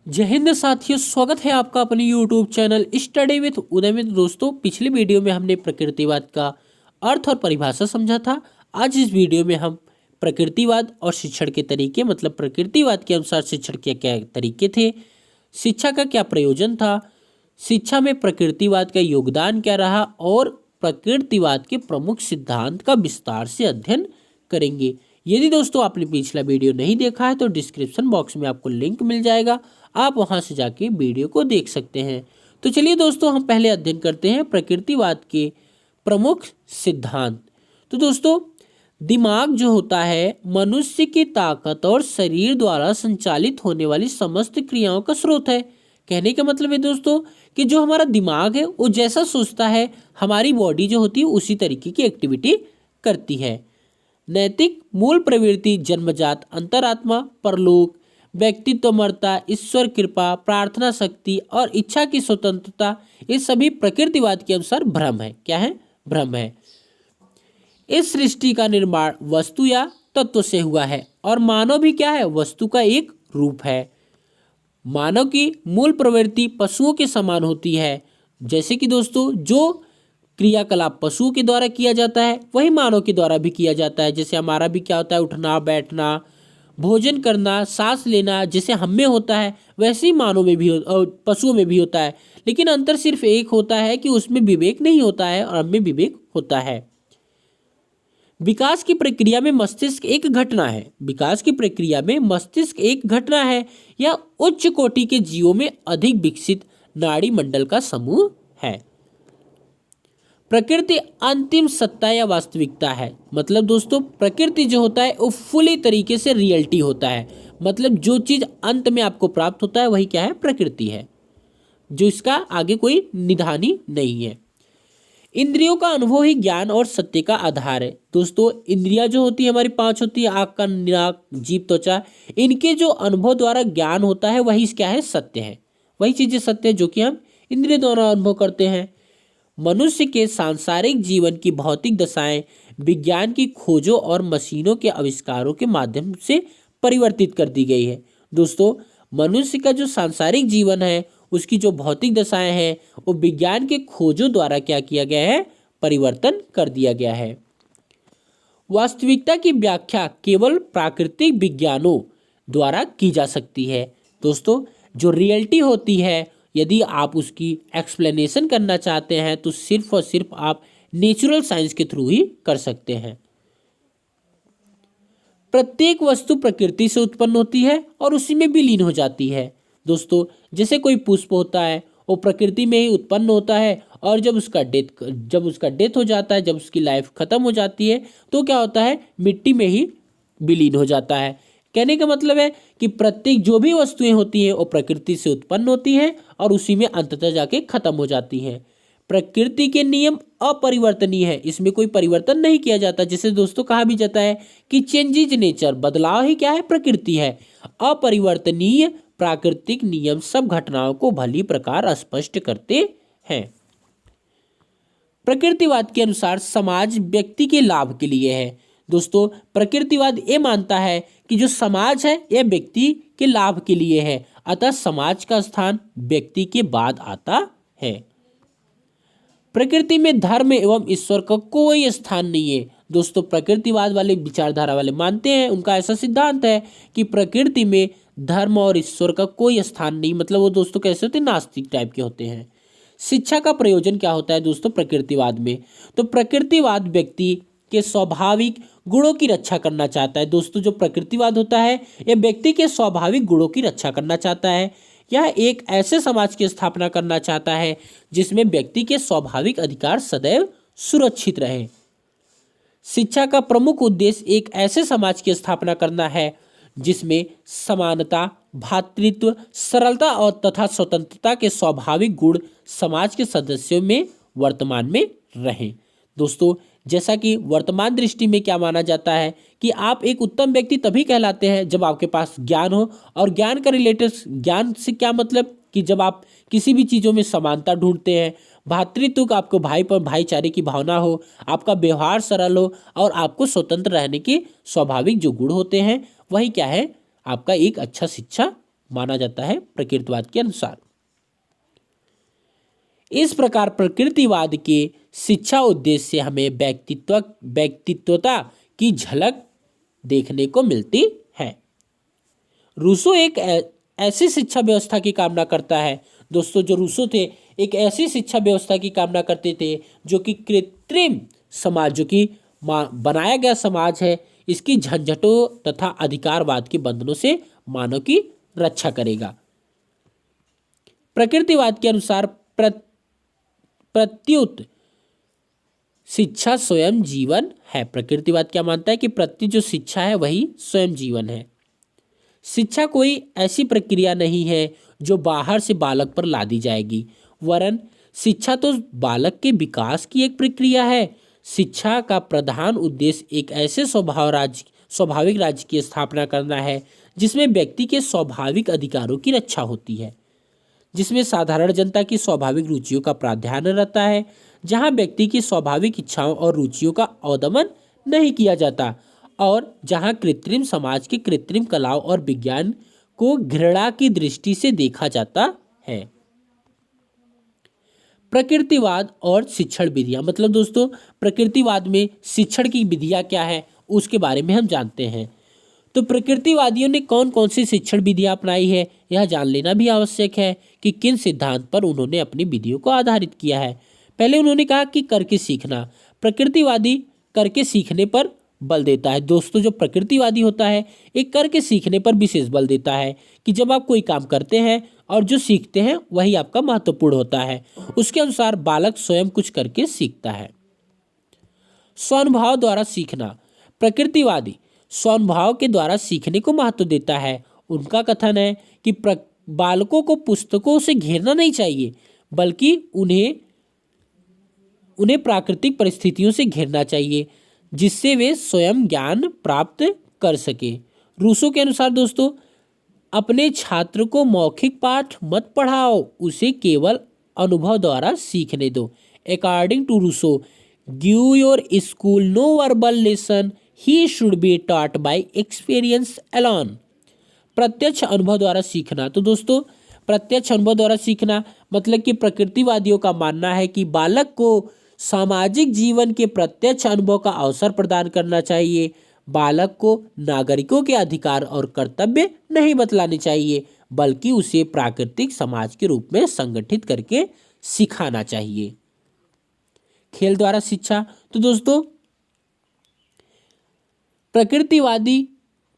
जय हिंद साथियों, स्वागत है आपका अपने यूट्यूब चैनल स्टडी विथ उदय में। दोस्तों, पिछली वीडियो में हमने प्रकृतिवाद का अर्थ और परिभाषा समझा था। आज इस वीडियो में हम प्रकृतिवाद और शिक्षण के तरीके, मतलब प्रकृतिवाद के अनुसार शिक्षण के क्या तरीके थे, शिक्षा का क्या प्रयोजन था, शिक्षा में प्रकृतिवाद का योगदान क्या रहा और प्रकृतिवाद के प्रमुख सिद्धांत का विस्तार से अध्ययन करेंगे। यदि दोस्तों आपने पिछला वीडियो नहीं देखा है तो डिस्क्रिप्शन बॉक्स में आपको लिंक मिल जाएगा, आप वहां से जाके वीडियो को देख सकते हैं। तो चलिए दोस्तों, हम पहले अध्ययन करते हैं प्रकृतिवाद के प्रमुख सिद्धांत। तो दोस्तों, दिमाग जो होता है मनुष्य की ताकत और शरीर द्वारा संचालित होने वाली समस्त क्रियाओं का स्रोत है। कहने का मतलब है दोस्तों कि जो हमारा दिमाग है वो जैसा सोचता है, हमारी बॉडी जो होती है उसी तरीके की एक्टिविटी करती है। नैतिक मूल प्रवृत्ति जन्मजात अंतरात्मा, परलोक, व्यक्तित्व मर्ता, ईश्वर कृपा, प्रार्थना शक्ति और इच्छा की स्वतंत्रता, ये सभी प्रकृतिवाद के अनुसार भ्रम है। क्या है? भ्रम है। इस सृष्टि का निर्माण वस्तु या तत्व से हुआ है और मानव भी क्या है? वस्तु का एक रूप है। मानव की मूल प्रवृत्ति पशुओं के समान होती है। जैसे कि दोस्तों, जो क्रियाकलाप पशुओं के द्वारा किया जाता है वही मानव के द्वारा भी किया जाता है। जैसे हमारा भी क्या होता है? उठना, बैठना, भोजन करना, सांस लेना, जैसे हम में होता है वैसे ही मानव में भी और पशुओं में भी होता है। लेकिन अंतर सिर्फ एक होता है कि उसमें विवेक नहीं होता है और हम में विवेक होता है। विकास की प्रक्रिया में मस्तिष्क एक घटना है। विकास की प्रक्रिया में मस्तिष्क एक घटना है। यह उच्च कोटि के जीवों में अधिक विकसित नाड़ी मंडल का समूह है। प्रकृति अंतिम सत्ता या वास्तविकता है। मतलब दोस्तों, प्रकृति जो होता है वो फुली तरीके से रियलिटी होता है। मतलब जो चीज अंत में आपको प्राप्त होता है वही क्या है? प्रकृति है, जो इसका आगे कोई निधानी नहीं है। इंद्रियों का अनुभव ही ज्ञान और सत्य का आधार है। दोस्तों, इंद्रियां जो होती है हमारी पांच होती है, आँख, कान, नाक, जीभ, त्वचा, इनके जो अनुभव द्वारा ज्ञान होता है वही क्या है? सत्य है। वही चीजें सत्य है जो कि हम इंद्रियों द्वारा अनुभव करते हैं। मनुष्य के सांसारिक जीवन की भौतिक दशाएं विज्ञान की खोजों और मशीनों के आविष्कारों के माध्यम से परिवर्तित कर दी गई है। दोस्तों, मनुष्य का जो सांसारिक जीवन है उसकी जो भौतिक दशाएं हैं वो विज्ञान के खोजों द्वारा क्या किया गया है? परिवर्तन कर दिया गया है। वास्तविकता की व्याख्या केवल प्राकृतिक विज्ञानों द्वारा की जा सकती है। दोस्तों, जो रियलिटी होती है, यदि आप उसकी एक्सप्लेनेशन करना चाहते हैं तो सिर्फ और सिर्फ आप नेचुरल साइंस के थ्रू ही कर सकते हैं। प्रत्येक वस्तु प्रकृति से उत्पन्न होती है और उसी में विलीन हो जाती है। दोस्तों, जैसे कोई पुष्प होता है वो प्रकृति में ही उत्पन्न होता है और जब उसका डेथ हो जाता है, जब उसकी लाइफ खत्म हो जाती है तो क्या होता है? मिट्टी में ही विलीन हो जाता है। कहने का मतलब है कि प्रत्येक जो भी वस्तुएं होती हैं वो प्रकृति से उत्पन्न होती हैं और उसी में अंततः जाके खत्म हो जाती हैं। प्रकृति के नियम अपरिवर्तनीय है, इसमें कोई परिवर्तन नहीं किया जाता। जैसे दोस्तों कहा भी जाता है कि चेंज इज नेचर, बदलाव ही क्या है? प्रकृति है। अपरिवर्तनीय प्राकृतिक नियम सब घटनाओं को भली प्रकार स्पष्ट करते हैं। प्रकृतिवाद के अनुसार समाज व्यक्ति के लाभ के लिए है। दोस्तों, प्रकृतिवाद ये मानता है कि जो समाज है यह व्यक्ति के लाभ के लिए है, अतः समाज का स्थान व्यक्ति के बाद आता है। प्रकृति में धर्म एवं ईश्वर का कोई स्थान नहीं है। दोस्तों, प्रकृतिवाद वाले विचारधारा वाले मानते हैं, उनका ऐसा सिद्धांत है कि प्रकृति में धर्म और ईश्वर का कोई स्थान नहीं। मतलब वो दोस्तों कैसे होते हैं? नास्तिक टाइप के होते हैं। शिक्षा का प्रयोजन क्या होता है दोस्तों प्रकृतिवाद में? तो प्रकृतिवाद व्यक्ति के स्वाभाविक गुणों की रक्षा करना चाहता है। दोस्तों, जो प्रकृतिवाद होता है यह व्यक्ति के स्वाभाविक गुणों की रक्षा करना चाहता है। यह एक ऐसे समाज की स्थापना करना चाहता है जिसमें व्यक्ति के स्वाभाविक अधिकार सदैव सुरक्षित रहे। शिक्षा का प्रमुख उद्देश्य एक ऐसे समाज की स्थापना करना है जिसमें समानता, भ्रातृत्व, सरलता और तथा स्वतंत्रता के स्वाभाविक गुण समाज के सदस्यों में वर्तमान में रहें। दोस्तों, जैसा कि वर्तमान दृष्टि में क्या माना जाता है कि आप एक उत्तम व्यक्ति तभी कहलाते हैं जब आपके पास ज्ञान हो, और ज्ञान का रिलेटेड ज्ञान से क्या मतलब कि जब आप किसी भी चीज़ों में समानता ढूंढते हैं, भ्रातृत्व का आपको भाई पर भाईचारे की भावना हो, आपका व्यवहार सरल हो और आपको स्वतंत्र रहने के स्वाभाविक जो गुण होते हैं वही क्या है? आपका एक अच्छा शिक्षा माना जाता है प्रकृतिवाद के अनुसार। इस प्रकार प्रकृतिवाद के शिक्षा उद्देश्य से हमें व्यक्तित्वता की झलक देखने को मिलती है। रूसो एक ऐसी शिक्षा व्यवस्था की कामना करता है। दोस्तों, जो रूसो थे एक ऐसी शिक्षा व्यवस्था की कामना करते थे जो कि कृत्रिम समाज, जो कि बनाया गया समाज है, इसकी झंझटों तथा अधिकारवाद के बंधनों से मानव की रक्षा करेगा। प्रकृतिवाद के अनुसार प्रत्युत शिक्षा स्वयं जीवन है। प्रकृतिवाद क्या मानता है कि प्रत्युत जो शिक्षा है वही स्वयं जीवन है। शिक्षा कोई ऐसी प्रक्रिया नहीं है जो बाहर से बालक पर लादी जाएगी, वरन शिक्षा तो बालक के विकास की एक प्रक्रिया है। शिक्षा का प्रधान उद्देश्य एक ऐसे स्वाभाविक राज्य की स्थापना करना है जिसमें व्यक्ति के स्वाभाविक अधिकारों की रक्षा होती है, जिसमें साधारण जनता की स्वाभाविक रुचियों का प्रावधान रहता है, जहां व्यक्ति की स्वाभाविक इच्छाओं और रुचियों का अवदमन नहीं किया जाता, और जहां कृत्रिम समाज के कृत्रिम कलाओं और विज्ञान को घृणा की दृष्टि से देखा जाता है। प्रकृतिवाद और शिक्षण विधियां, मतलब दोस्तों प्रकृतिवाद में शिक्षण की विधियां क्या है उसके बारे में हम जानते हैं। तो प्रकृतिवादियों ने कौन कौन सी शिक्षण विधियां अपनाई है यह जान लेना भी आवश्यक है कि किन सिद्धांत पर उन्होंने अपनी विधियों को आधारित किया है। पहले उन्होंने कहा कि करके सीखना। प्रकृतिवादी करके सीखने पर बल देता है। दोस्तों, जो प्रकृतिवादी होता है एक करके सीखने पर विशेष बल देता है कि जब आप कोई काम करते हैं और जो सीखते हैं वही आपका महत्वपूर्ण होता है। उसके अनुसार बालक स्वयं कुछ करके सीखता है। स्वानुभव द्वारा सीखना। प्रकृतिवादी स्वानुभव के द्वारा सीखने को महत्व देता है। उनका कथन है कि बालकों को पुस्तकों से घेरना नहीं चाहिए, बल्कि उन्हें प्राकृतिक परिस्थितियों से घेरना चाहिए जिससे वे स्वयं ज्ञान प्राप्त कर सके। रूसो के अनुसार दोस्तों, अपने छात्र को मौखिक पाठ मत पढ़ाओ, उसे केवल अनुभव द्वारा सीखने दो। According to Rousseau, give your school no verbal lesson, he should be taught by experience alone. प्रत्यक्ष अनुभव द्वारा सीखना। तो दोस्तों, प्रत्यक्ष अनुभव द्वारा सीखना मतलब कि प्रकृतिवादियों का मानना है कि बालक को सामाजिक जीवन के प्रत्यक्ष अनुभव का अवसर प्रदान करना चाहिए। बालक को नागरिकों के अधिकार और कर्तव्य नहीं बतलाने चाहिए, बल्कि उसे प्राकृतिक समाज के रूप में संगठित करके सिखाना चाहिए। खेल द्वारा शिक्षा। तो दोस्तों, प्रकृतिवादी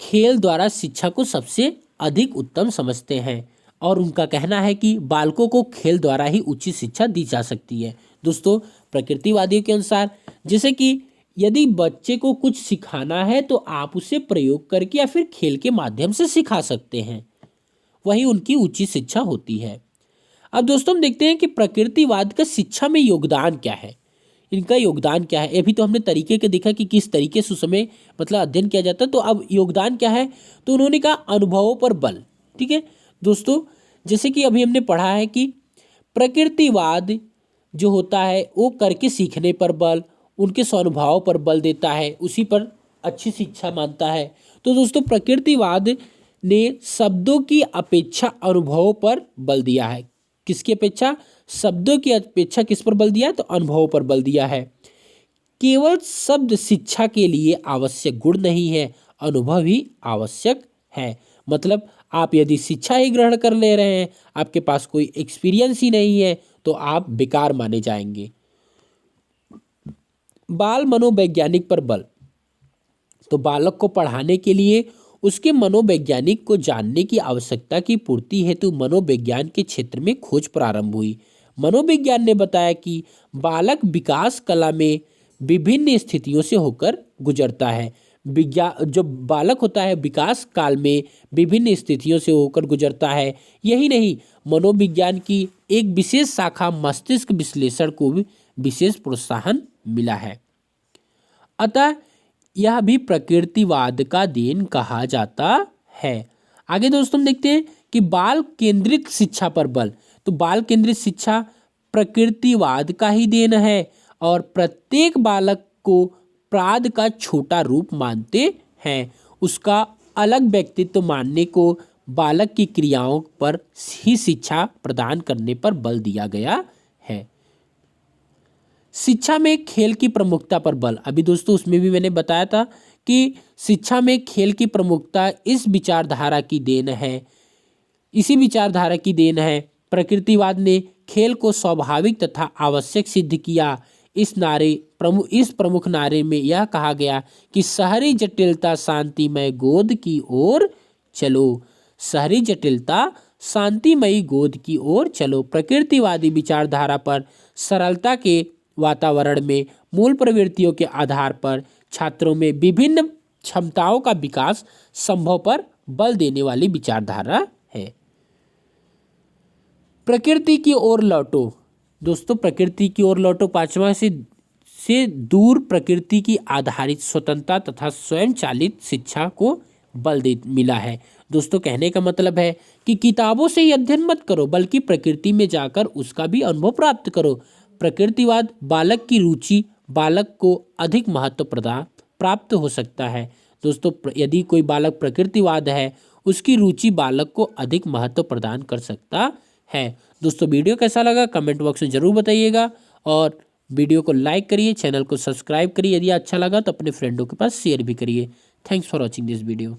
खेल द्वारा शिक्षा को सबसे अधिक उत्तम समझते हैं और उनका कहना है कि बालकों को खेल द्वारा ही उचित शिक्षा दी जा सकती है। दोस्तों, प्रकृतिवादियों के अनुसार जैसे कि यदि बच्चे को कुछ सिखाना है तो आप उसे प्रयोग करके या फिर खेल के माध्यम से सिखा सकते हैं, वही उनकी उचित शिक्षा होती है। अब दोस्तों, हम देखते हैं कि प्रकृतिवाद का शिक्षा में योगदान क्या है, इनका योगदान क्या है। अभी तो हमने तरीके के देखा कि किस तरीके से उस समय मतलब अध्ययन किया जाता है, तो अब योगदान क्या है। तो उन्होंने कहा अनुभवों पर बल। ठीक है दोस्तों, जैसे कि अभी हमने पढ़ा है कि प्रकृतिवाद जो होता है वो करके सीखने पर बल, उनके स्वानुभव पर बल देता है, उसी पर अच्छी शिक्षा मानता है। तो दोस्तों, प्रकृतिवाद ने शब्दों की अपेक्षा अनुभवों पर बल दिया है। किसकी अपेक्षा? शब्दों की अपेक्षा किस पर बल दिया है? तो अनुभवों पर बल दिया है। केवल शब्द शिक्षा के लिए आवश्यक गुण नहीं है, अनुभव ही आवश्यक है। मतलब आप यदि शिक्षा ही ग्रहण कर ले रहे हैं, आपके पास कोई एक्सपीरियंस ही नहीं है, तो आप बेकार माने जाएंगे। बाल मनोवैज्ञानिक पर बल। तो बालक को पढ़ाने के लिए उसके मनोवैज्ञानिक को जानने की आवश्यकता की पूर्ति हेतु मनोविज्ञान के क्षेत्र में खोज प्रारंभ हुई। मनोविज्ञान ने बताया कि बालक विकास कला में विभिन्न स्थितियों से होकर गुजरता है। जो बालक होता है विकास काल में विभिन्न स्थितियों से होकर गुजरता है। यही नहीं, मनोविज्ञान की एक विशेष शाखा मस्तिष्क विश्लेषण को भी विशेष प्रोत्साहन मिला है। अतः यह भी प्रकृतिवाद का देन कहा जाता है। आगे दोस्तों हम देखते हैं कि बाल केंद्रित शिक्षा पर बल। तो बाल केंद्रित शिक्षा प्रकृतिवाद का ही देन है और प्रत्येक बालक को प्राद का छोटा रूप मानते हैं। उसका अलग व्यक्तित्व मानने को बालक की क्रियाओं पर ही शिक्षा प्रदान करने पर बल दिया गया है। शिक्षा में खेल की प्रमुखता पर बल। अभी दोस्तों उसमें भी मैंने बताया था कि शिक्षा में खेल की प्रमुखता इस विचारधारा की देन है, इसी विचारधारा की देन है। प्रकृतिवाद ने खेल को स्वाभाविक तथा आवश्यक सिद्ध किया। इस प्रमुख नारे में यह कहा गया कि शहरी जटिलता शांतिमय गोद की ओर चलो, शहरी जटिलता शांतिमयी गोद की ओर चलो। प्रकृतिवादी विचारधारा पर सरलता के वातावरण में मूल प्रवृत्तियों के आधार पर छात्रों में विभिन्न क्षमताओं का विकास संभव पर बल देने वाली विचारधारा है। प्रकृति की ओर लौटो। दोस्तों प्रकृति की ओर लौटो पांचवा से दूर प्रकृति की आधारित स्वतंत्रता तथा स्वयं चालित शिक्षा को बल दे मिला है। दोस्तों कहने का मतलब है कि किताबों से ही अध्ययन मत करो, बल्कि प्रकृति में जाकर उसका भी अनुभव प्राप्त करो। प्रकृतिवाद बालक की रुचि बालक को अधिक महत्व प्रदान प्राप्त हो सकता है। दोस्तों यदि कोई बालक प्रकृतिवाद है, उसकी रुचि बालक को अधिक महत्व प्रदान कर सकता है। दोस्तों वीडियो कैसा लगा कमेंट बॉक्स में जरूर बताइएगा और वीडियो को लाइक करिए, चैनल को सब्सक्राइब करिए। यदि अच्छा लगा तो अपने फ्रेंडों के पास शेयर भी करिए। Thanks for watching this video.